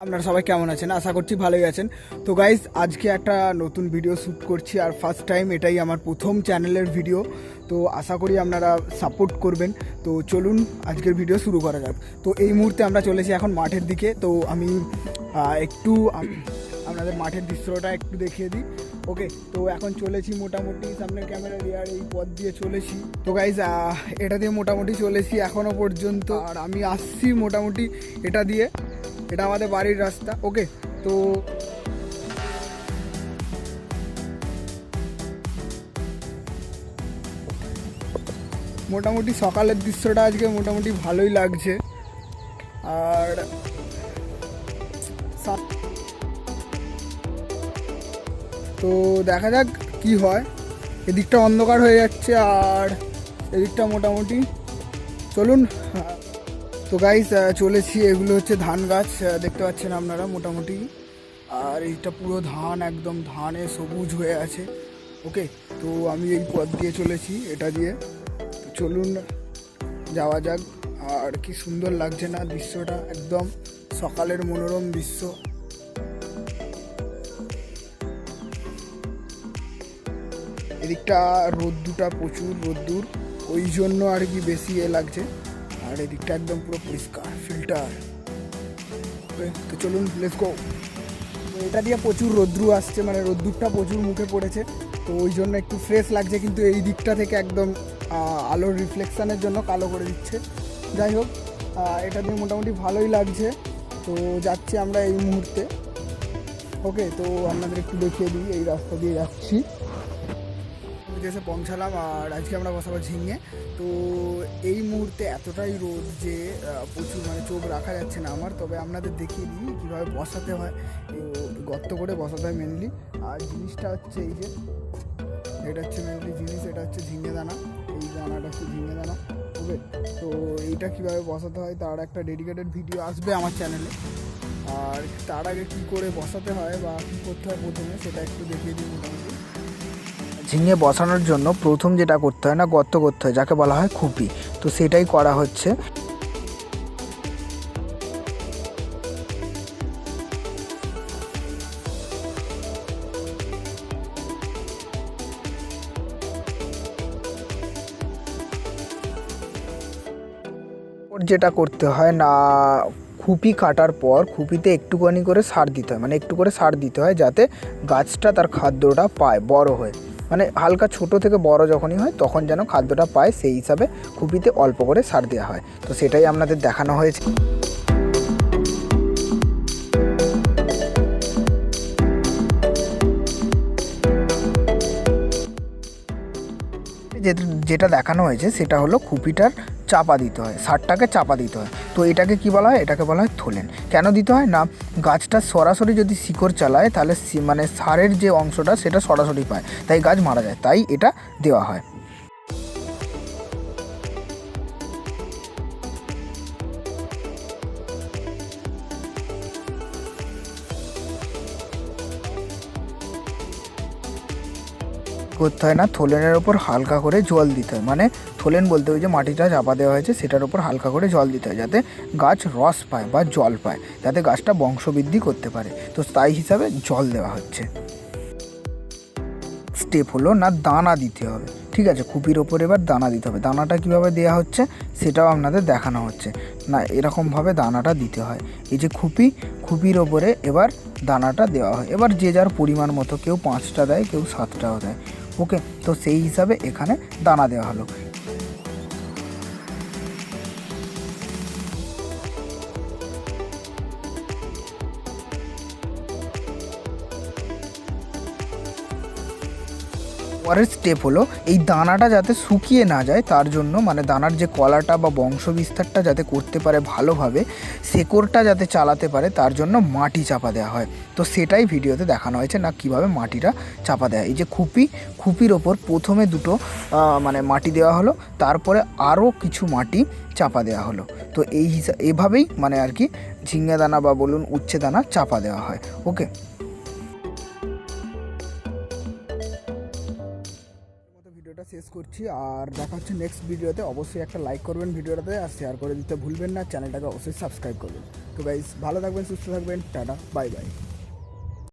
আপনারা সবাই কেমন আছেন? আশা করছি ভালোই আছেন। তো গাইস, আজকে একটা নতুন ভিডিও শ্যুট করছি, আর ফার্স্ট টাইম, এটাই আমার প্রথম চ্যানেলের ভিডিও। তো আশা করি আপনারা সাপোর্ট করবেন। তো চলুন আজকের ভিডিও শুরু করা যাক। তো এই মুহূর্তে আমরা চলেছি এখন মাঠের দিকে। তো আমি একটু আপনাদের মাঠের দৃশ্যটা একটু দেখিয়ে দিই। ওকে, তো এখন চলেছি মোটামুটি সামনের ক্যামেরা রিয়ার এই পথ দিয়ে চলেছি। তো গাইজ, এটা দিয়ে মোটামুটি চলেছি এখনও পর্যন্ত, আর আমি আসছি মোটামুটি এটা দিয়ে। এটা আমাদের বাড়ির রাস্তা। ওকে, তো মোটামুটি সকালের দৃশ্যটা আজকে মোটামুটি ভালোই লাগছে। আর তো দেখা যাক কি হয়। এদিকটা অন্ধকার হয়ে যাচ্ছে আর এদিকটা মোটামুটি। চলুন। তো গাইস, চলেছি। এগুলো হচ্ছে ধান গাছ, দেখতে পাচ্ছেন আপনারা মোটামুটি। আর এইটা পুরো ধান, একদম ধানে সবুজ হয়ে আছে। ওকে, তো আমি এই পথ দিয়ে চলেছি, এটা দিয়ে। তো চলুন যাওয়া যাক। আর কি সুন্দর লাগছে না দৃশ্যটা, একদম সকালের মনোরম দৃশ্য। এদিকটা রোদ্দুরটা প্রচুর রোদ্দুর, ওই জন্য আর কি বেশি লাগছে। আর এদিকটা একদম পুরো পরিষ্কার ফিল্টার। তো চলুন, লেটস গো। তো এটা দিয়ে প্রচুর রোদ্রু আসছে, মানে রোদ্দুরটা প্রচুর মুখে পড়েছে, তো ওই জন্য একটু ফ্রেশ লাগছে। কিন্তু এই দিকটা থেকে একদম আলোর রিফ্লেকশানের জন্য কালো করে দিচ্ছে। যাই হোক, এটা দিয়ে মোটামুটি ভালোই লাগছে। তো যাচ্ছি আমরা এই মুহূর্তে। ওকে, তো আপনাদের একটু দেখিয়ে দিই, এই রাস্তা দিয়ে যাচ্ছি। এসে পৌঁছালাম, আর আজকে আমরা বসাবো ঝিঙে। তো এই মুহূর্তে এতটাই রোদ যে প্রচুর, মানে চোখ রাখা যাচ্ছে না আমার। তবে আপনাদের দেখিয়ে দিই কীভাবে বসাতে হয়। গর্ত করে বসাতে হয় মেনলি। আর জিনিসটা হচ্ছে এই যে, এটা হচ্ছে মেনলি জিনিস, এটা হচ্ছে ঝিঙে দানা। এই দানাটা হচ্ছে ঝিঙে দানা। ওকে, তো এইটা কীভাবে বসাতে হয় তার একটা ডেডিকেটেড ভিডিও আসবে আমার চ্যানেলে। আর তার আগে কী করে বসাতে হয় বা কী করতে হয় প্রথমে, সেটা একটু দেখিয়ে দিই মোটামুটি। ঝিঙে বসানোর জন্য প্রথম যেটা করতে হয় না, গর্ত করতে হয়, যাকে বলা হয় খুপি। তো সেটাই করা হচ্ছে। যেটা করতে হয় না, খুপি কাটার পর খুপিতে একটুখানি করে সার দিতে হয়, মানে একটু করে সার দিতে হয়, যাতে গাছটা তার খাদ্যটা পায় বড় হয়ে। মানে হালকা ছোট থেকে বড় যখনই হয় তখন যেন খাদ্যটা পায়, সেই হিসাবে খুপিতে অল্প করে সার দেওয়া হয়। তো সেটাই আপনাদের দেখানো হয়েছে। যেটা দেখানো হয়েছে সেটা হলো খুপিটার চাপা দিতে হয়, সারটাকে চাপা দিতে হয়। তো এটাকে কি বলা হয়? এটাকে বলা হয় থোলেন। কেন দিতে হয় না, গাছটা সরাসরি যদি শিকড় চালায় তাহলে মানে সারের যে অংশটা সেটা সরাসরি পায়, তাই গাছ মারা যায়, তাই এটা দেওয়া হয়। করতে হয় না, থোলেনের ওপর হালকা করে জল দিতে হয়। মানে থোলেন বলতে ওই যে মাটিটা চাপা দেওয়া হয়েছে সেটার ওপর হালকা করে জল দিতে হয়, যাতে গাছ রস পায় বা জল পায়, যাতে গাছটা বংশবৃদ্ধি করতে পারে। তো তাই হিসাবে জল দেওয়া হচ্ছে। স্টেপ হলো না, দানা দিতে হবে। ঠিক আছে, খুপির ওপর এবার দানা দিতে হবে। দানাটা কীভাবে দেওয়া হচ্ছে সেটাও আপনাদের দেখানো হচ্ছে। না, এরকমভাবে দানাটা দিতে হয়। এই যে খুপির ওপরে এবার দানাটা দেওয়া হয়। এবার যে যার পরিমাণ মতো, কেউ 5টা দেয়, কেউ 7টাও দেয়। ওকে, তো সেই হিসাবে এখানে দানা দেওয়া হলো। পরের স্টেপ হলো এই দানাটা যাতে শুকিয়ে না যায়, তার জন্য মানে দানার যে কলাটা বা বংশবিস্তারটা যাতে করতে পারে ভালোভাবে, শেকড়টা যাতে চালাতে পারে, তার জন্য মাটি চাপা দেওয়া হয়। তো সেটাই ভিডিওতে দেখানো হয়েছে না, কিভাবে মাটিটা চাপা দেয়। এই যে খুপির ওপর প্রথমে দুটো মানে মাটি দেওয়া হলো, তারপরে আরও কিছু মাটি চাপা দেওয়া হলো। তো এভাবেই মানে আর কি ঝিঙে দানা বা বলুন উচ্ছে দানা চাপা দেওয়া হয়। ওকে, ভিডিওটা শেষ করছি, আর দেখা হচ্ছে নেক্সট ভিডিওতে। অবশ্যই একটা লাইক করবেন ভিডিওটাতে, আর শেয়ার করে দিতে ভুলবেন না, চ্যানেলটাকে অবশ্যই সাবস্ক্রাইব করবেন। তো গাইস ভালো থাকবেন, সুস্থ থাকবেন, টাটা, বাই বাই।